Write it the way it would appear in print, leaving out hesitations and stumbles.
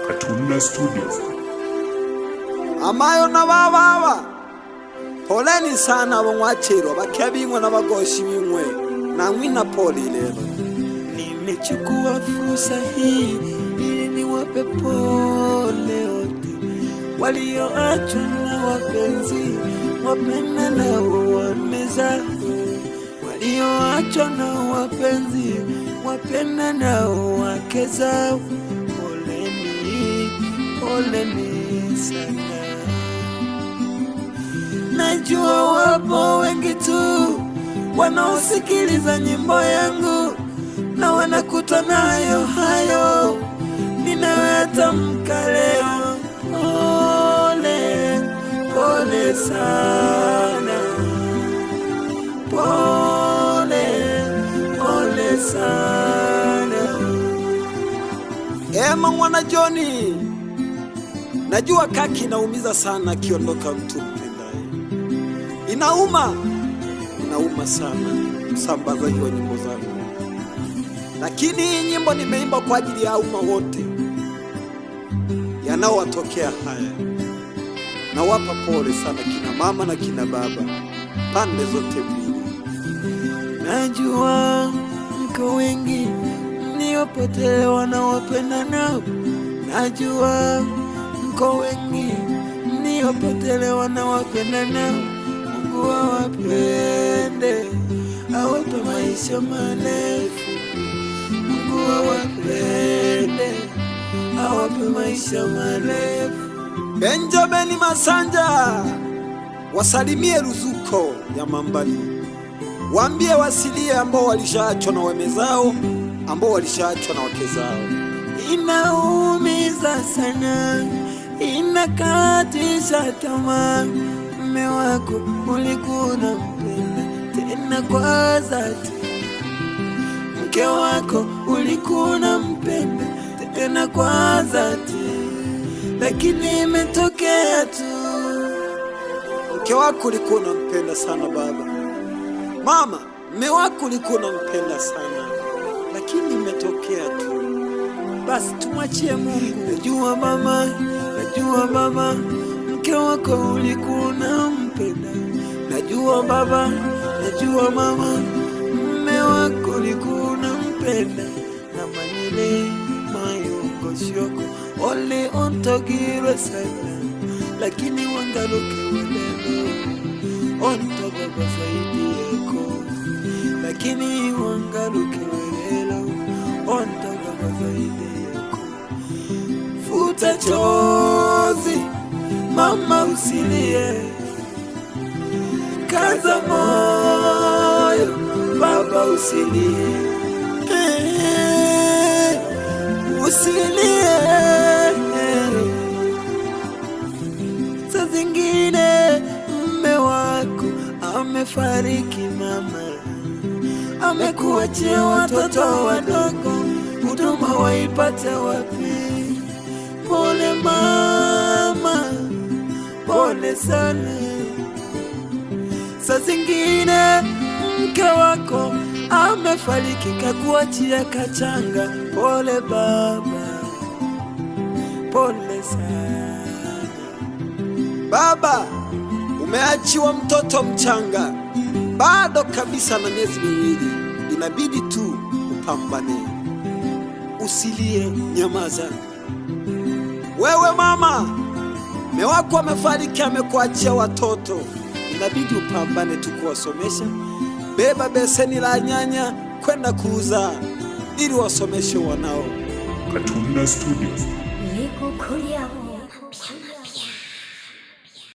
Katuna Studios. Amayo na baba poleni sana abamwakirwa bakabimwe n'abagoshi bimwe namwe na poli lero. Nimechukua fursa hii ili niwape pole wote walioachwa na wapenzi wapenda na wameza, walioachwa na wapenzi wapenda na wake zao. Poleni sana. Najua wapo wengi tu wanaosikiliza nyimbo yangu na wanakuta nayo hayo ninayotamka leo. Pole sana, pole sana. Ema mwana Joni, najua kaki inaumiza sana kiondoka mtu mpendaye. Inauma sana msambazaji wa nyimbo zangu, lakini nyimbo nimeimba kwa ajili ya umma wote yanaowatokea haya. Nawapa pole sana kina mama na kina baba pande zote mbili. Najua mko wengi mliopotelewa na wapenda nao. Najua mko wengi mliopotelewa na wapenda nao. Mungu awapende, awape maisha marefu. Mungu awapende, awape maisha marefu. Benjamin Masanja wasalimie Ruzuko ya Mambali, waambie wasilie ambao walishaachwa na wame zao, ambao walishaachwa na wake zao. Inaumiza sana, inakatisha tamaa. Mume wako ulikuwa unampenda tena kwa dhati, mke wako ulikuwa unampenda tena kwa dhati, lakini imetokea tu. Mke wako ulikuwa unampenda sana baba, mama, mume wako ulikuwa unampenda sana, lakini imetokea tu. Basi tumwachie Mungu. Najua mama, mke wako ulikuwa unampenda. Najua baba, najua mama, mume wako ulikuwa unampenda. Na manile mayongo shoko ole ontogirwe sana, lakini wangaruke walelo ontoga bazaidi yako, lakini wangaruke walelo ontoga bazaidi yako. Futa chozi mama, usilie, kaza moyo baba, usilie, usilie. Saa zingine mume wako amefariki mama, amekuachia watoto wadogo, huduma waipate wapi? Pole mama, pole sana. Saa zingine mke wako amefariki kakuachia kachanga. Pole baba, pole sana. Baba, umeachiwa mtoto mchanga bado kabisa na miezi miwili, inabidi tu upambane, usilie, nyamaza. Wewe mama, mume wako amefariki, amekuachia watoto, inabidi upambane tu kuwasomesha. Beba beseni la nyanya kwenda kuuza ili wasomeshe wanao. Katuna Studios.